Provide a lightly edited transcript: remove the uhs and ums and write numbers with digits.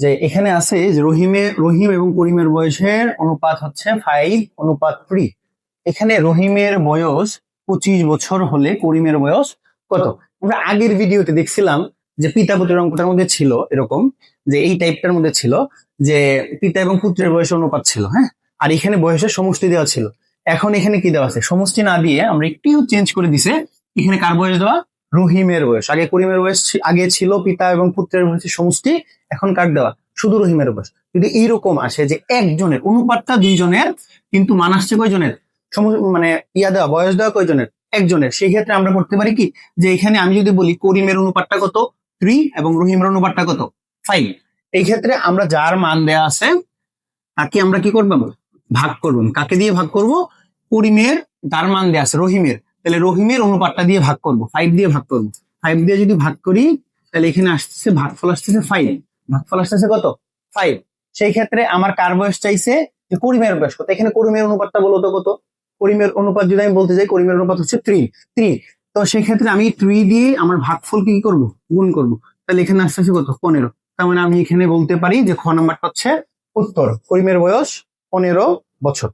যে এখানে আছে যে রহিম এবং করিমের বয়সের অনুপাত হচ্ছে 5:3। এখানে রহিমের বয়স 25 বছর হলে করিমের বয়স কত? আমরা আগের ভিডিওতে দেখছিলাম যে পিতা পুত্রের অঙ্কটার মধ্যে ছিল এরকম, যে এই টাইপটার মধ্যে ছিল যে পিতা এবং পুত্রের বয়সের অনুপাত ছিল, হ্যাঁ, আর এখানে বয়সের সমষ্টি দেওয়া ছিল। এখন এখানে কি দেওয়া আছে? সমষ্টি না দিয়ে আমরা একটু চেঞ্জ করে দিছে, এখানে কার বয়স দেওয়া? রহিমের বয়স। আগে করিমের বয়স আগে ছিল পিতা এবং পুত্রের বয়সের সমষ্টি, এখন কার দেওয়া? শুধু রহিমের বয়স। যদি এইরকম আসে যে একজনের অনুপাতটা দুইজনের, কিন্তু মান আসছে কয়জনের? মানে দেওয়া, বয়স দেওয়া কয়জনের? একজনের। সেই ক্ষেত্রে আমরা করতে পারি কি, যে এখানে আমি যদি বলি করিমের অনুপাতটা কত 3 এবং রহিমের অনুপাতটা কত 5, এই ক্ষেত্রে আমরা যার মান দেয়া আছে তাকে আমরা কি করবো? ভাগ করবো। কাকে দিয়ে ভাগ করব? করিমের যার মান দেয়া আছে রহিমের, তাহলে রহিমের অনুপাতটা দিয়ে ভাগ করব, 5 দিয়ে ভাগ করব। 5 দিয়ে যদি ভাগ করি তাহলে এখানে আসতেছে ভাগফল আসতেছে 5, ভাগফল আসতেছে কত? 5। সেই ক্ষেত্রে আমার কার বয়স চাইছে? যে করিমের বয়স কত। এখানে করিমের অনুপাতটা বলো তো কত? করিমের অনুপাত যদি আমি বলতে যাই, করিমের অনুপাত হচ্ছে 3। তো সেই ক্ষেত্রে আমি 3 দিয়ে আমার ভাগফল কি করব? গুণ করব। তাহলে এখানে আসতেছে কত? 15। তার মানে আমি এখানে বলতে পারি যে খ নাম্বারটা হচ্ছে উত্তর। করিমের বয়স 15 বছর।